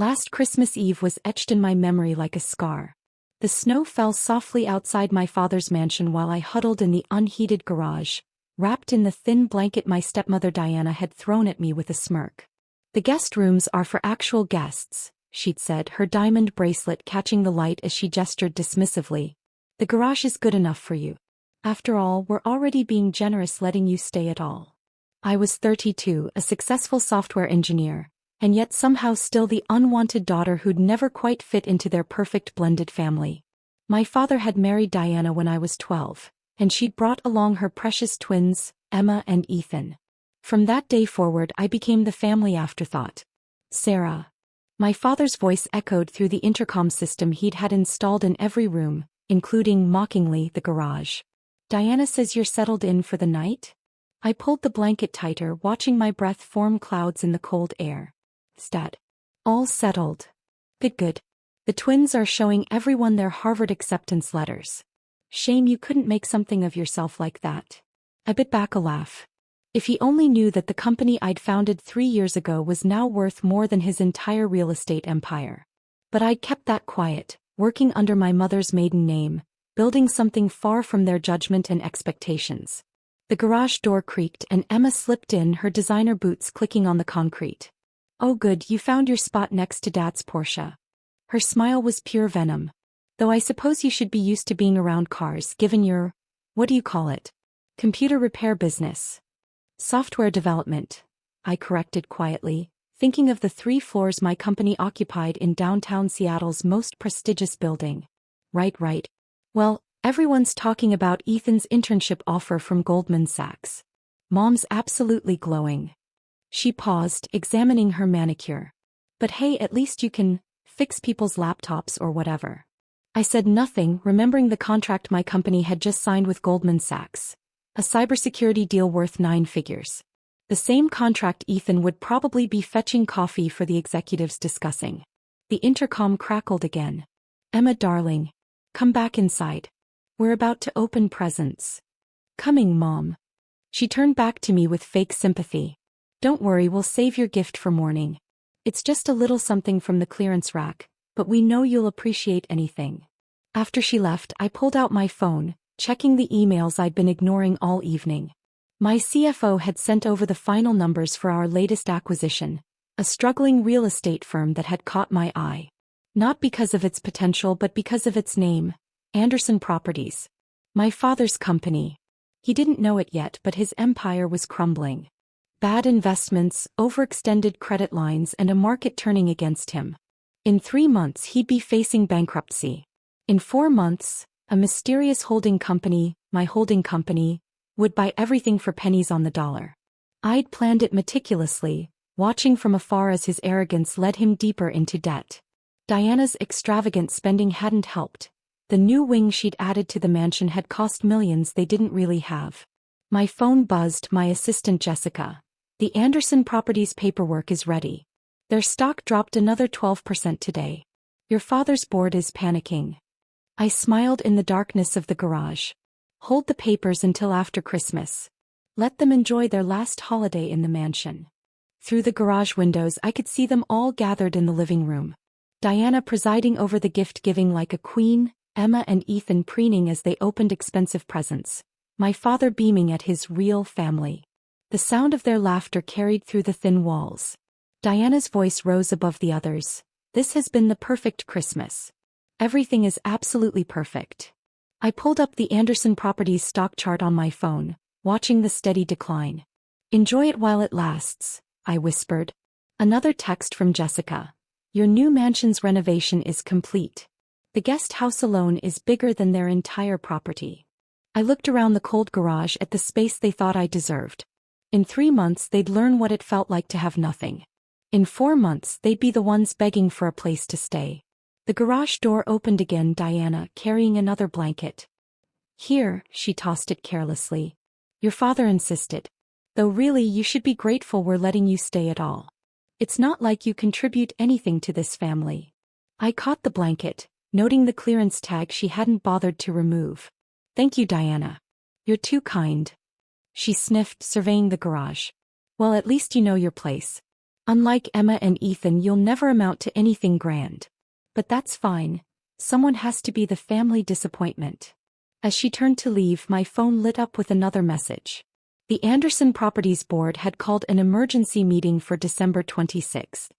Last Christmas Eve was etched in my memory like a scar. The snow fell softly outside my father's mansion while I huddled in the unheated garage, wrapped in the thin blanket my stepmother Diana had thrown at me with a smirk. "The guest rooms are for actual guests," she'd said, her diamond bracelet catching the light as she gestured dismissively. "The garage is good enough for you. After all, we're already being generous letting you stay at all." I was 32, a successful software engineer, and yet somehow still the unwanted daughter who'd never quite fit into their perfect blended family. My father had married Diana when I was 12, and she'd brought along her precious twins, Emma and Ethan. From that day forward I became the family afterthought. "Sarah." My father's voice echoed through the intercom system he'd had installed in every room, including, mockingly, the garage. "Diana says you're settled in for the night?" I pulled the blanket tighter, watching my breath form clouds in the cold air. "Stat. All settled. Good. The twins are showing everyone their Harvard acceptance letters. Shame you couldn't make something of yourself like that." I bit back a laugh. If he only knew that the company I'd founded 3 years ago was now worth more than his entire real estate empire. But I'd kept that quiet, working under my mother's maiden name, building something far from their judgment and expectations. The garage door creaked and Emma slipped in, her designer boots clicking on the concrete. "Oh good, you found your spot next to Dad's Porsche." Her smile was pure venom. "Though I suppose you should be used to being around cars given your, what do you call it? Computer repair business." "Software development," I corrected quietly, thinking of the 3 floors my company occupied in downtown Seattle's most prestigious building. Right. Well, everyone's talking about Ethan's internship offer from Goldman Sachs. Mom's absolutely glowing." She paused, examining her manicure. "But hey, at least you can fix people's laptops or whatever." I said nothing, remembering the contract my company had just signed with Goldman Sachs. A cybersecurity deal worth 9 figures. The same contract Ethan would probably be fetching coffee for the executives discussing. The intercom crackled again. "Emma darling. Come back inside. We're about to open presents." "Coming, Mom." She turned back to me with fake sympathy. "Don't worry, we'll save your gift for morning. It's just a little something from the clearance rack, but we know you'll appreciate anything." After she left, I pulled out my phone, checking the emails I'd been ignoring all evening. My CFO had sent over the final numbers for our latest acquisition, a struggling real estate firm that had caught my eye. Not because of its potential but because of its name, Anderson Properties. My father's company. He didn't know it yet, but his empire was crumbling. Bad investments, overextended credit lines, and a market turning against him. In 3 months he'd be facing bankruptcy. In 4 months, a mysterious holding company, my holding company, would buy everything for pennies on the dollar. I'd planned it meticulously, watching from afar as his arrogance led him deeper into debt. Diana's extravagant spending hadn't helped. The new wing she'd added to the mansion had cost millions they didn't really have. My phone buzzed, my assistant Jessica. "The Anderson Properties paperwork is ready. Their stock dropped another 12% today. Your father's board is panicking." I smiled in the darkness of the garage. Hold the papers until after Christmas. Let them enjoy their last holiday in the mansion. Through the garage windows I could see them all gathered in the living room. Diana presiding over the gift-giving like a queen, Emma and Ethan preening as they opened expensive presents, my father beaming at his real family. The sound of their laughter carried through the thin walls. Diana's voice rose above the others. "This has been the perfect Christmas. Everything is absolutely perfect." I pulled up the Anderson Properties stock chart on my phone, watching the steady decline. "Enjoy it while it lasts," I whispered. Another text from Jessica. "Your new mansion's renovation is complete. The guest house alone is bigger than their entire property." I looked around the cold garage at the space they thought I deserved. In 3 months they'd learn what it felt like to have nothing. In 4 months they'd be the ones begging for a place to stay. The garage door opened again, Diana carrying another blanket. "Here," she tossed it carelessly. "Your father insisted. Though really you should be grateful we're letting you stay at all. It's not like you contribute anything to this family." I caught the blanket, noting the clearance tag she hadn't bothered to remove. "Thank you, Diana. You're too kind." She sniffed, surveying the garage. "Well, at least you know your place." Unlike Emma and Ethan, you'll never amount to anything grand. But that's fine. Someone has to be the family disappointment. As she turned to leave, my phone lit up with another message. The Anderson Properties Board had called an emergency meeting for December 26th.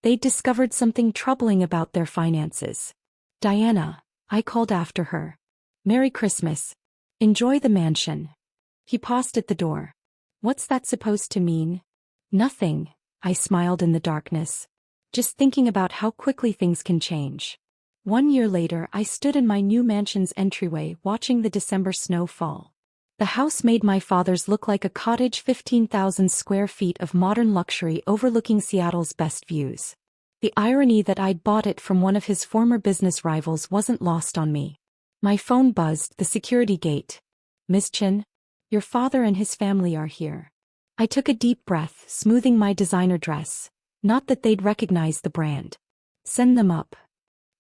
They'd discovered something troubling about their finances. Diana, I called after her. Merry Christmas. Enjoy the mansion. He paused at the door. What's that supposed to mean? Nothing, I smiled in the darkness. Just thinking about how quickly things can change. 1 year later, I stood in my new mansion's entryway watching the December snow fall. The house made my father's look like a cottage, 15,000 square feet of modern luxury overlooking Seattle's best views. The irony that I'd bought it from one of his former business rivals wasn't lost on me. My phone buzzed, the security gate. Ms. Chin, your father and his family are here. I took a deep breath, smoothing my designer dress. Not that they'd recognize the brand. Send them up.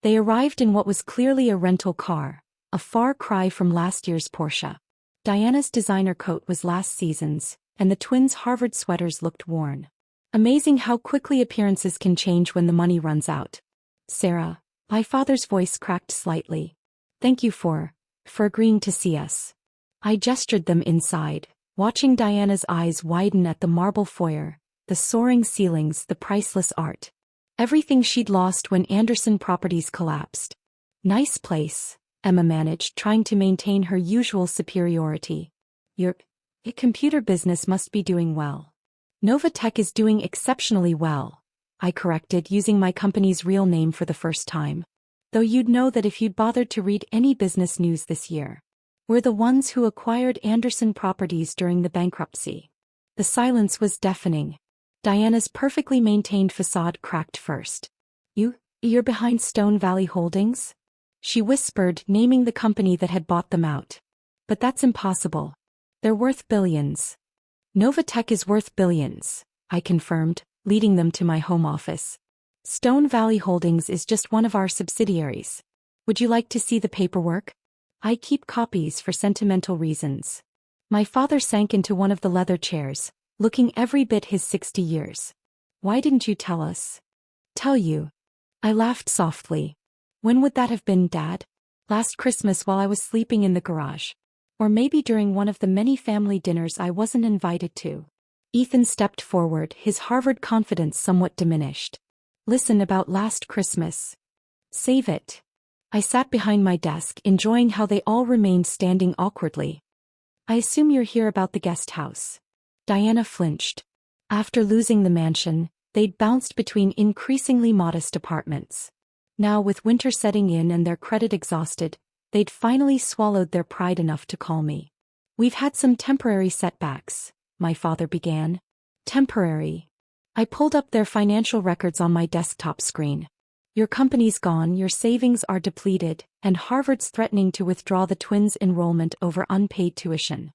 They arrived in what was clearly a rental car, a far cry from last year's Porsche. Diana's designer coat was last season's, and the twins' Harvard sweaters looked worn. Amazing how quickly appearances can change when the money runs out. Sarah, my father's voice cracked slightly. Thank you for agreeing to see us. I gestured them inside, watching Diana's eyes widen at the marble foyer, the soaring ceilings, the priceless art. Everything she'd lost when Anderson Properties collapsed. Nice place, Emma managed, trying to maintain her usual superiority. Your computer business must be doing well. Nova Tech is doing exceptionally well, I corrected, using my company's real name for the first time. Though you'd know that if you'd bothered to read any business news this year. We're the ones who acquired Anderson Properties during the bankruptcy. The silence was deafening. Diana's perfectly maintained facade cracked first. You're behind Stone Valley Holdings? She whispered, naming the company that had bought them out. But that's impossible. They're worth billions. Nova Tech is worth billions, I confirmed, leading them to my home office. Stone Valley Holdings is just one of our subsidiaries. Would you like to see the paperwork? I keep copies for sentimental reasons. My father sank into one of the leather chairs, looking every bit his 60 years. Why didn't you tell us? Tell you. I laughed softly. When would that have been, Dad? Last Christmas while I was sleeping in the garage. Or maybe during one of the many family dinners I wasn't invited to. Ethan stepped forward, his Harvard confidence somewhat diminished. Listen, about last Christmas. Save it. I sat behind my desk, enjoying how they all remained standing awkwardly. I assume you're here about the guest house. Diana flinched. After losing the mansion, they'd bounced between increasingly modest apartments. Now, with winter setting in and their credit exhausted, they'd finally swallowed their pride enough to call me. We've had some temporary setbacks, my father began. Temporary. I pulled up their financial records on my desktop screen. Your company's gone, your savings are depleted, and Harvard's threatening to withdraw the twins' enrollment over unpaid tuition.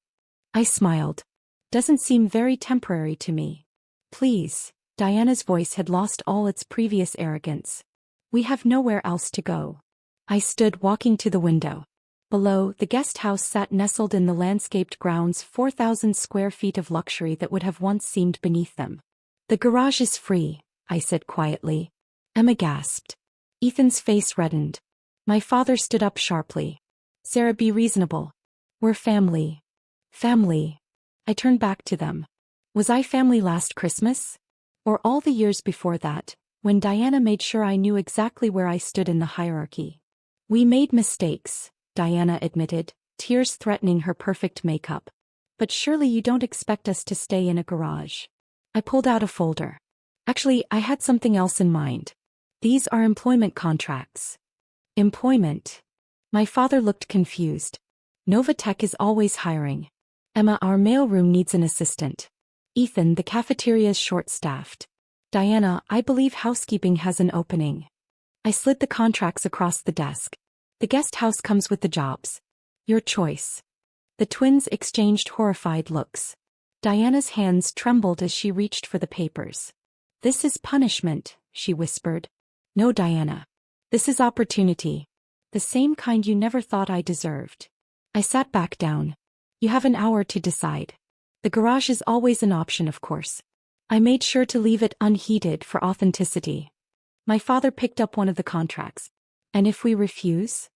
I smiled. Doesn't seem very temporary to me. Please, Diana's voice had lost all its previous arrogance. We have nowhere else to go. I stood, walking to the window. Below, the guest house sat nestled in the landscaped grounds, 4,000 square feet of luxury that would have once seemed beneath them. The garage is free, I said quietly. Emma gasped. Ethan's face reddened. My father stood up sharply. Sarah, be reasonable. We're family. Family. I turned back to them. Was I family last Christmas? Or all the years before that, when Diana made sure I knew exactly where I stood in the hierarchy? We made mistakes, Diana admitted, tears threatening her perfect makeup. But surely you don't expect us to stay in a garage. I pulled out a folder. Actually, I had something else in mind. These are employment contracts. Employment. My father looked confused. Nova Tech is always hiring. Emma, our mailroom needs an assistant. Ethan, the cafeteria is short-staffed. Diana, I believe housekeeping has an opening. I slid the contracts across the desk. The guest house comes with the jobs. Your choice. The twins exchanged horrified looks. Diana's hands trembled as she reached for the papers. This is punishment, she whispered. No, Diana. This is opportunity. The same kind you never thought I deserved. I sat back down. You have an hour to decide. The garage is always an option, of course. I made sure to leave it unheated for authenticity. My father picked up one of the contracts. And if we refuse?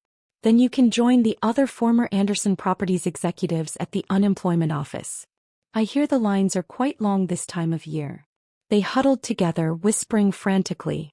Then you can join the other former Anderson Properties executives at the unemployment office. I hear the lines are quite long this time of year. They huddled together, whispering frantically.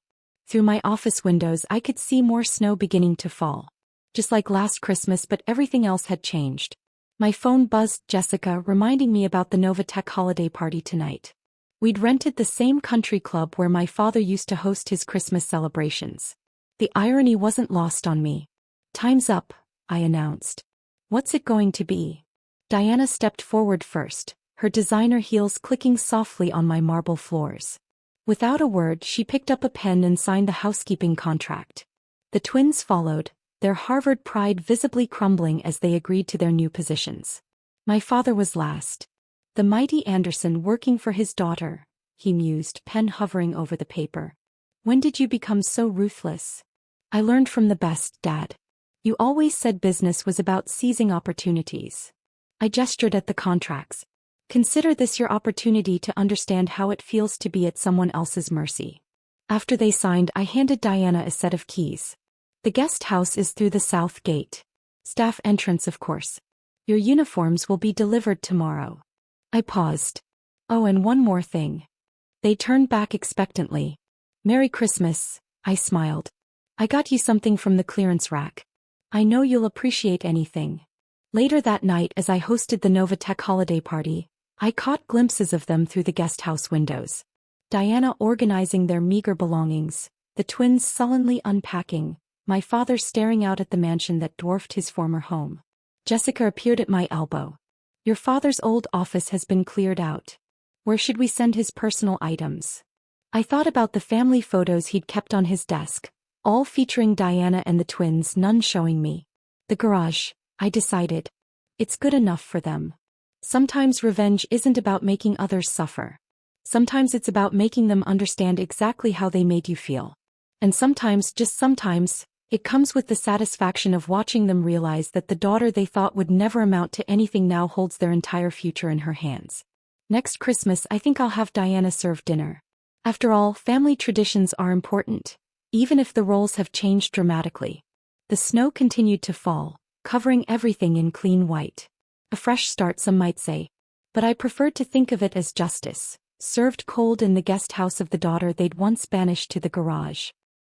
Through my office windows I could see more snow beginning to fall. Just like last Christmas, but everything else had changed. My phone buzzed. Jessica, reminding me about the Novatech holiday party tonight. We'd rented the same country club where my father used to host his Christmas celebrations. The irony wasn't lost on me. Time's up, I announced. What's it going to be? Diana stepped forward first, her designer heels clicking softly on my marble floors. Without a word, she picked up a pen and signed the housekeeping contract. The twins followed, their Harvard pride visibly crumbling as they agreed to their new positions. My father was last. The mighty Anderson working for his daughter, he mused, pen hovering over the paper. When did you become so ruthless? I learned from the best, Dad. You always said business was about seizing opportunities. I gestured at the contracts. Consider this your opportunity to understand how it feels to be at someone else's mercy. After they signed, I handed Diana a set of keys. The guest house is through the south gate. Staff entrance, of course. Your uniforms will be delivered tomorrow. I paused. Oh, and one more thing. They turned back expectantly. Merry Christmas, I smiled. I got you something from the clearance rack. I know you'll appreciate anything. Later that night, as I hosted the Novatech holiday party, I caught glimpses of them through the guest house windows. Diana organizing their meager belongings, the twins sullenly unpacking, my father staring out at the mansion that dwarfed his former home. Jessica appeared at my elbow. Your father's old office has been cleared out. Where should we send his personal items? I thought about the family photos he'd kept on his desk, all featuring Diana and the twins, none showing me. The garage, I decided. It's good enough for them. Sometimes revenge isn't about making others suffer. Sometimes it's about making them understand exactly how they made you feel. And sometimes, just sometimes, it comes with the satisfaction of watching them realize that the daughter they thought would never amount to anything now holds their entire future in her hands. Next Christmas, I think I'll have Diana serve dinner. After all, family traditions are important, even if the roles have changed dramatically. The snow continued to fall, covering everything in clean white. A fresh start, some might say. But I preferred to think of it as justice, served cold in the guest house of the daughter they'd once banished to the garage.